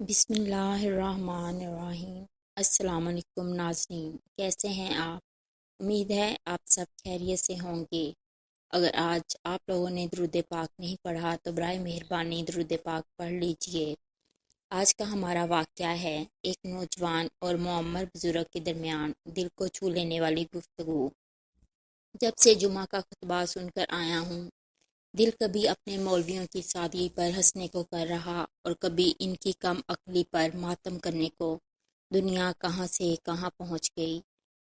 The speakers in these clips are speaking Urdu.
بسم اللہ الرحمن الرحیم۔ السلام علیکم ناظرین، کیسے ہیں آپ؟ امید ہے آپ سب خیریت سے ہوں گے۔ اگر آج آپ لوگوں نے درود پاک نہیں پڑھا تو برائے مہربانی درود پاک پڑھ لیجئے۔ آج کا ہمارا واقعہ ہے ایک نوجوان اور معمر بزرگ کے درمیان دل کو چھو لینے والی گفتگو۔ جب سے جمعہ کا خطبہ سن کر آیا ہوں، دل کبھی اپنے مولویوں کی سادگی پر ہنسنے کو کر رہا اور کبھی ان کی کم عقلی پر ماتم کرنے کو۔ دنیا کہاں سے کہاں پہنچ گئی،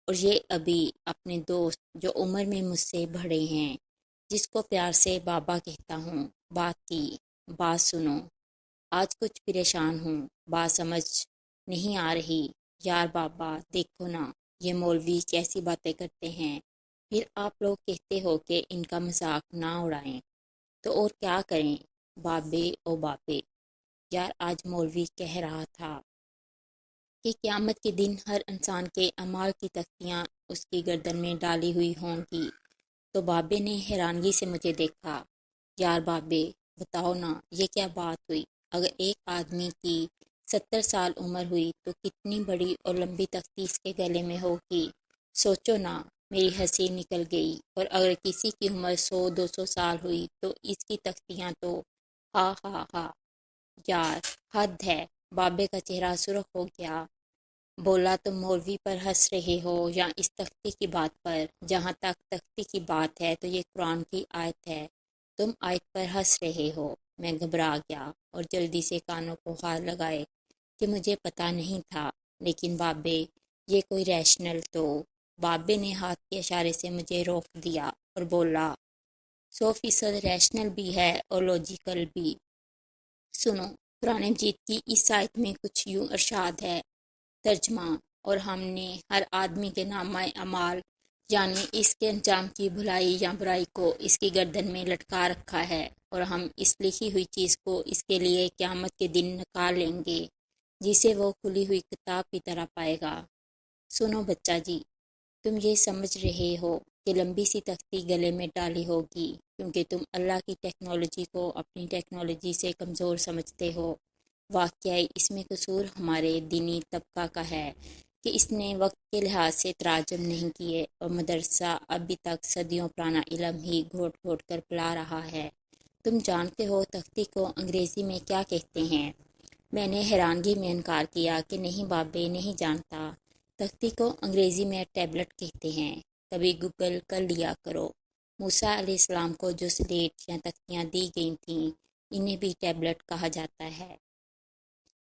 اور یہ ابھی اپنے دوست جو عمر میں مجھ سے بڑے ہیں، جس کو پیار سے بابا کہتا ہوں، بات سنو۔ آج کچھ پریشان ہوں، بات سمجھ نہیں آ رہی۔ یار بابا دیکھو نا، یہ مولوی کیسی باتیں کرتے ہیں، پھر آپ لوگ کہتے ہو کہ ان کا مذاق نہ اڑائیں، تو اور کیا کریں بابے او بابے۔ یار آج مولوی کہہ رہا تھا کہ قیامت کے دن ہر انسان کے اعمال کی تختیاں اس کی گردن میں ڈالی ہوئی ہوں گی، تو بابے نے حیرانگی سے مجھے دیکھا۔ یار بابے بتاؤ نا، یہ کیا بات ہوئی؟ اگر ایک آدمی کی 70 سال عمر ہوئی تو کتنی بڑی اور لمبی تختی اس کے گلے میں ہوگی، سوچو نا۔ میری ہنسی نکل گئی۔ اور اگر کسی کی عمر 100 200 سال ہوئی تو اس کی تختیاں تو ہا ہا ہا۔ یار حد ہے۔ بابے کا چہرہ سرخ ہو گیا۔ بولا تم مولوی پر ہنس رہے ہو یا اس تختی کی بات پر؟ جہاں تک تختی کی بات ہے تو یہ قرآن کی آیت ہے، تم آیت پر ہنس رہے ہو۔ میں گھبرا گیا اور جلدی سے کانوں کو ہاتھ لگائے کہ مجھے پتا نہیں تھا، لیکن بابے یہ کوئی ریشنل تو۔ بابے نے ہاتھ کے اشارے سے مجھے روک دیا اور بولا 100% ریشنل بھی ہے اور لوجیکل بھی۔ سنو، قرآن مجید کی اس آیت میں کچھ یوں ارشاد ہے، ترجمہ: اور ہم نے ہر آدمی کے نامہ اعمال، یعنی اس کے انجام کی بھلائی یا برائی کو اس کی گردن میں لٹکا رکھا ہے، اور ہم اس لکھی ہوئی چیز کو اس کے لیے قیامت کے دن نکال لیں گے، جسے وہ کھلی ہوئی کتاب کی طرح پائے گا۔ سنو بچہ جی، تم یہ سمجھ رہے ہو کہ لمبی سی تختی گلے میں ڈالی ہوگی کیونکہ تم اللہ کی ٹیکنالوجی کو اپنی ٹیکنالوجی سے کمزور سمجھتے ہو۔ واقعی اس میں قصور ہمارے دینی طبقہ کا ہے کہ اس نے وقت کے لحاظ سے تراجم نہیں کیے، اور مدرسہ ابھی تک صدیوں پرانا علم ہی گھوٹ گھوٹ کر پلا رہا ہے۔ تم جانتے ہو تختی کو انگریزی میں کیا کہتے ہیں؟ میں نے حیرانگی میں انکار کیا کہ نہیں بابے، نہیں جانتا۔ تختی کو انگریزی میں ٹیبلٹ کہتے ہیں، کبھی گوگل کر لیا کرو۔ موسیٰ علیہ السلام کو جو سلیٹ یا تختیاں دی گئی تھیں، انہیں بھی ٹیبلٹ کہا جاتا ہے۔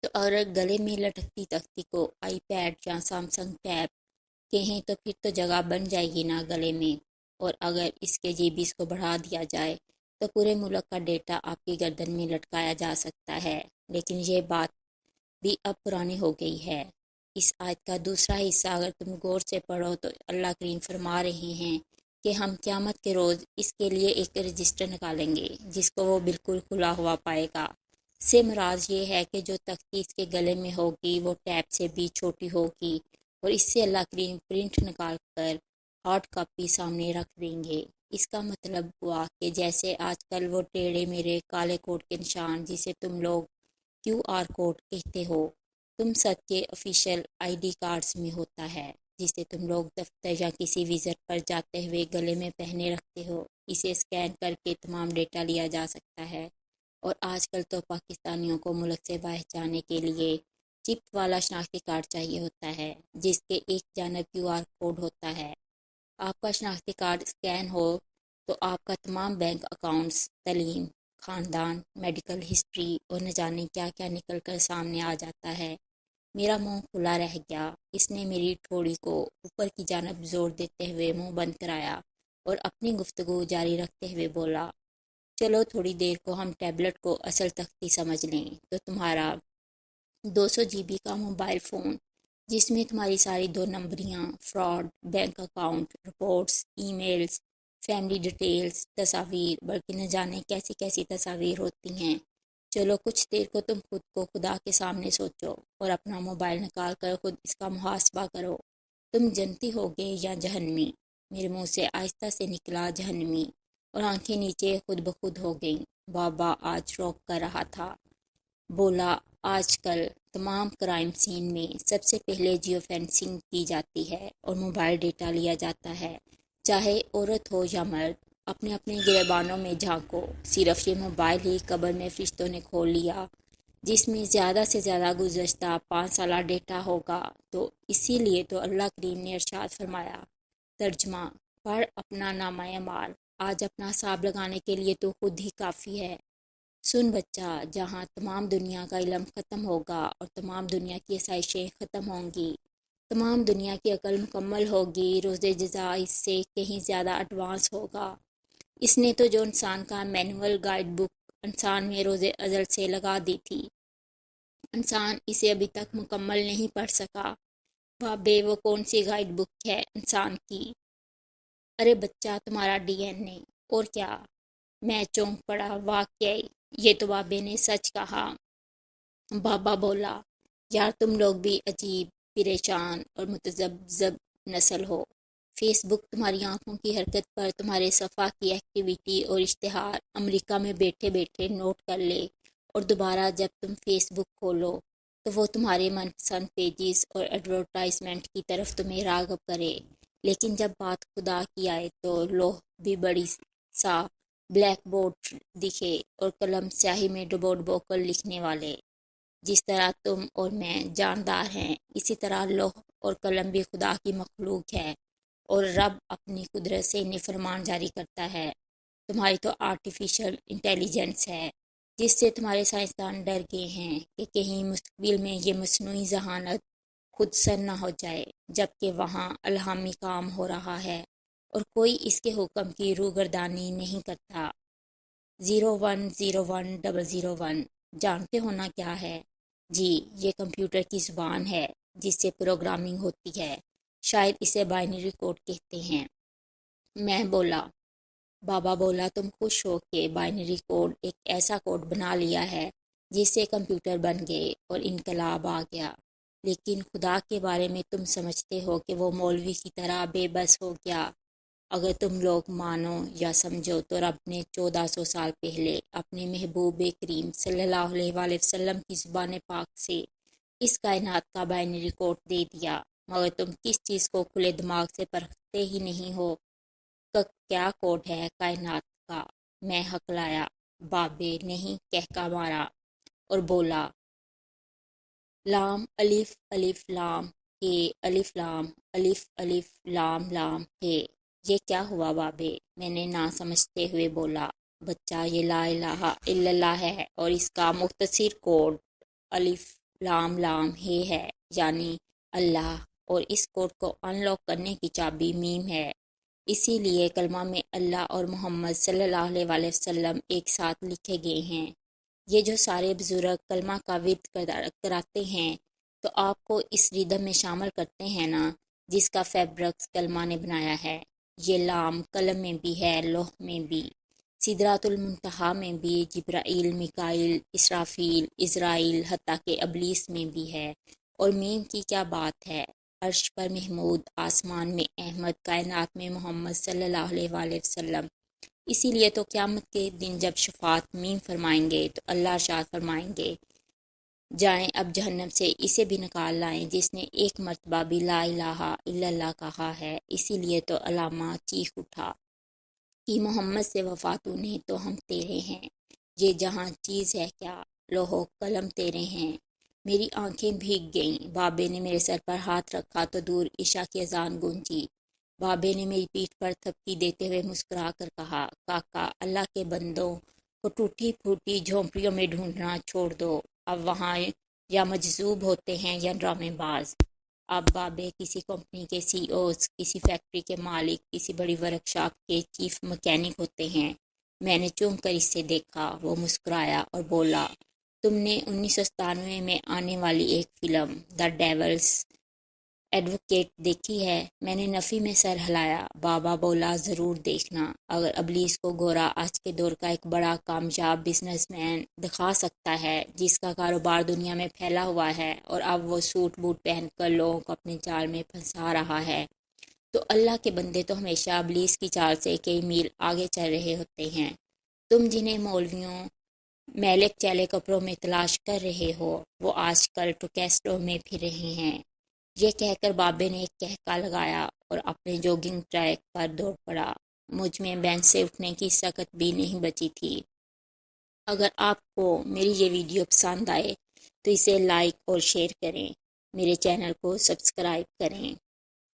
تو اگر گلے میں لٹکتی تختی کو آئی پیڈ یا سیمسنگ ٹیب کہیں تو پھر تو جگہ بن جائے گی نا گلے میں، اور اگر اس کے جی بیز کو بڑھا دیا جائے تو پورے ملک کا ڈیٹا آپ کی گردن میں لٹکایا جا سکتا ہے۔ لیکن یہ بات بھی اب پرانی ہو گئی ہے۔ اس آیت کا دوسرا حصہ اگر تم غور سے پڑھو تو اللہ کریم فرما رہے ہیں کہ ہم قیامت کے روز اس کے لیے ایک رجسٹر نکالیں گے جس کو وہ بالکل کھلا ہوا پائے گا۔ سے مراد یہ ہے کہ جو تختی اس کے گلے میں ہوگی وہ ٹیب سے بھی چھوٹی ہوگی، اور اس سے اللہ کریم پرنٹ نکال کر ہارڈ کاپی سامنے رکھ دیں گے۔ اس کا مطلب ہوا کہ جیسے آج کل وہ ٹیڑھے میرے کالے کوٹ کے نشان، جسے تم لوگ QR کوڈ کہتے ہو، تم سب کے آفیشیل ID کارڈز میں ہوتا ہے، جسے تم لوگ دفتر یا کسی وزٹ پر جاتے ہوئے گلے میں پہنے رکھتے ہو۔ اسے اسکین کر کے تمام ڈیٹا لیا جا سکتا ہے۔ اور آج کل تو پاکستانیوں کو ملک سے باہر جانے کے لیے چپ والا شناختی کارڈ چاہیے ہوتا ہے، جس کے ایک جانب QR کوڈ ہوتا ہے۔ آپ کا شناختی کارڈ اسکین ہو تو آپ کا تمام بینک اکاؤنٹس، تعلیم، خاندان، میڈیکل ہسٹری اور نہ جانے کیا کیا نکل کر سامنے آ جاتا ہے۔ میرا منہ کھلا رہ گیا۔ اس نے میری ٹھوڑی کو اوپر کی جانب زور دیتے ہوئے منہ بند کرایا اور اپنی گفتگو جاری رکھتے ہوئے بولا، چلو تھوڑی دیر کو ہم ٹیبلٹ کو اصل تختی سمجھ لیں۔ تو تمہارا 200 GB کا موبائل فون، جس میں تمہاری ساری 2 نمبریاں، fraud, bank account, reports, e mails, family details, تصاویر، بلکہ نہ جانے کیسی کیسی تصاویر ہوتی ہیں۔ چلو کچھ دیر کو تم خود کو خدا کے سامنے سوچو اور اپنا موبائل نکال کر خود اس کا محاسبہ کرو، تم جنتی ہوگے یا جہنمی؟ میرے منہ سے آہستہ سے نکلا جہنمی، اور آنکھیں نیچے خود بخود ہو گئیں۔ بابا آج روک کر رہا تھا، بولا آج کل تمام کرائم سین میں سب سے پہلے جیو فینسنگ کی جاتی ہے اور موبائل ڈیٹا لیا جاتا ہے، چاہے عورت ہو یا مرد۔ اپنے اپنے گریبانوں میں جھانکو، صرف یہ موبائل ہی قبر میں فرشتوں نے کھول لیا، جس میں زیادہ سے زیادہ گزشتہ 5 سالہ ڈیٹا ہوگا۔ تو اسی لیے تو اللہ کریم نے ارشاد فرمایا، ترجمہ: پڑھ اپنا نامہ اعمال، آج اپنا حساب لگانے کے لیے تو خود ہی کافی ہے۔ سن بچہ، جہاں تمام دنیا کا علم ختم ہوگا اور تمام دنیا کی آسائشیں ختم ہوں گی، تمام دنیا کی عقل مکمل ہوگی، روز جزا اس سے کہیں زیادہ ایڈوانس ہوگا۔ اس نے تو جو انسان کا مینول گائیڈ بک انسان میں روز ازل سے لگا دی تھی، انسان اسے ابھی تک مکمل نہیں پڑھ سکا۔ بابے، وہ کون سی گائیڈ بک ہے انسان کی؟ ارے بچہ، تمہارا ڈی این اے۔ اور کیا؟ میں چونک پڑا، واقعی یہ تو بابے نے سچ کہا۔ بابا بولا، یار تم لوگ بھی عجیب، پریشان اور متذبذب نسل ہو۔ فیس بک تمہاری آنکھوں کی حرکت پر تمہارے صفحہ کی ایکٹیویٹی اور اشتہار امریکہ میں بیٹھے بیٹھے نوٹ کر لے، اور دوبارہ جب تم فیس بک کھولو تو وہ تمہارے من پسند پیجز اور ایڈورٹائزمنٹ کی طرف تمہیں راغب کرے۔ لیکن جب بات خدا کی آئے تو لوح بھی بڑی سا بلیک بورڈ دکھے اور قلم سیاہی میں ڈبو ڈبو کر لکھنے والے۔ جس طرح تم اور میں جاندار ہیں، اسی طرح لوح اور قلم بھی خدا کی مخلوق ہے، اور رب اپنی قدرت سے انہیں فرمان جاری کرتا ہے۔ تمہاری تو آرٹیفیشل انٹیلیجنس ہے، جس سے تمہارے سائنسدان ڈر گئے ہیں کہ کہیں مستقبل میں یہ مصنوعی ذہانت خود سر نہ ہو جائے، جبکہ وہاں الہامی کام ہو رہا ہے اور کوئی اس کے حکم کی روگردانی نہیں کرتا۔ 0101001 جانتے ہو نا کیا ہے؟ جی، یہ کمپیوٹر کی زبان ہے جس سے پروگرامنگ ہوتی ہے، شاید اسے بائنری کوڈ کہتے ہیں۔ میں بولا۔ بابا بولا، تم خوش ہو کہ بائنری کوڈ ایک ایسا کوڈ بنا لیا ہے جس سے کمپیوٹر بن گئے اور انقلاب آ گیا، لیکن خدا کے بارے میں تم سمجھتے ہو کہ وہ مولوی کی طرح بے بس ہو گیا۔ اگر تم لوگ مانو یا سمجھو تو رب نے 1400 سال پہلے اپنے محبوب کریم صلی اللہ علیہ وآلہ وسلم کی زبان پاک سے اس کائنات کا بائنری کوڈ دے دیا، مگر تم کس چیز کو کھلے دماغ سے پرکھتے ہی نہیں ہو کہ کیا کوڈ ہے کائنات کا؟ میں ہکلایا۔ بابے نہیں کہکا مارا اور بولا، لام الف الف لام ہے، الف لام الف الف لام لام ہے۔ یہ کیا ہوا بابے؟ میں نے نہ سمجھتے ہوئے بولا، بچہ یہ لا الہ الا اللہ ہے اور اس کا مختصر کوڈ الف لام لام ہے، یعنی اللہ، اور اس کوڈ کو ان لاک کرنے کی چابی میم ہے۔ اسی لیے کلمہ میں اللہ اور محمد صلی اللہ علیہ وآلہ وسلم ایک ساتھ لکھے گئے ہیں۔ یہ جو سارے بزرگ کلمہ کا ورد کراتے ہیں تو آپ کو اس ریدم میں شامل کرتے ہیں نا، جس کا فیبرکس کلمہ نے بنایا ہے۔ یہ لام قلم میں بھی ہے، لوح میں بھی، سدرۃ المنتہا میں بھی، جبرائیل، میکائیل، اسرافیل، عزرائیل، حتیٰ کہ ابلیس میں بھی ہے۔ اور میم کی کیا بات ہے؟ عرش پر محمود، آسمان میں احمد، کائنات میں محمد صلی اللہ علیہ وآلہ وسلم۔ اسی لیے تو قیامت کے دن جب شفاعت میم فرمائیں گے تو اللہ ارشاد فرمائیں گے، جائیں اب جہنم سے اسے بھی نکال لائیں جس نے ایک مرتبہ بھی لا الہ الا اللہ کہا ہے۔ اسی لیے تو علامہ چیخ اٹھا کہ محمد سے وفا تو نے تو ہم تیرے ہیں، یہ جہاں چیز ہے کیا، لوح و قلم تیرے ہیں۔ میری آنکھیں بھیگ گئیں۔ بابے نے میرے سر پر ہاتھ رکھا تو دور عشاء کی اذان گونجی۔ بابے نے میری پیٹھ پر تھپکی دیتے ہوئے مسکرا کر کہا، کاکا، اللہ کے بندوں کو ٹوٹی پھوٹی جھونپڑیوں میں ڈھونڈنا چھوڑ دو، اب وہاں یا مجذوب ہوتے ہیں یا ڈرامے باز۔ اب بابے کسی کمپنی کے سی اوز، کسی فیکٹری کے مالک، کسی بڑی ورکشاپ کے چیف مکینک ہوتے ہیں۔ میں نے چونک کر اسے دیکھا، وہ مسکرایا اور بولا، تم نے 1997 میں آنے والی ایک فلم دا ڈیولز ایڈوکیٹ دیکھی ہے؟ میں نے نفی میں سر ہلایا۔ بابا بولا، ضرور دیکھنا، اگر ابلیس کو گورا آج کے دور کا ایک بڑا کامیاب بزنس مین دکھا سکتا ہے جس کا کاروبار دنیا میں پھیلا ہوا ہے اور اب وہ سوٹ بوٹ پہن کر لوگوں کو اپنے جال میں پھنسا رہا ہے، تو اللہ کے بندے تو ہمیشہ ابلیس کی چال سے کئی میل آگے چل رہے ہوتے ہیں۔ تم جنہیں مولویوں میلے چیلے کپڑوں میں تلاش کر رہے ہو، وہ آج کل ٹوکیسٹوں میں پھر رہے ہیں۔ یہ کہہ کر بابے نے ایک کہکا لگایا اور اپنے جوگنگ ٹریک پر دوڑ پڑا۔ مجھ میں بینچ سے اٹھنے کی سکت بھی نہیں بچی تھی۔ اگر آپ کو میری یہ ویڈیو پسند آئے تو اسے لائک اور شیئر کریں، میرے چینل کو سبسکرائب کریں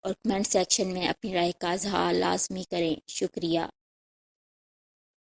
اور کمنٹ سیکشن میں اپنی رائے کا اظہار لازمی کریں۔ شکریہ۔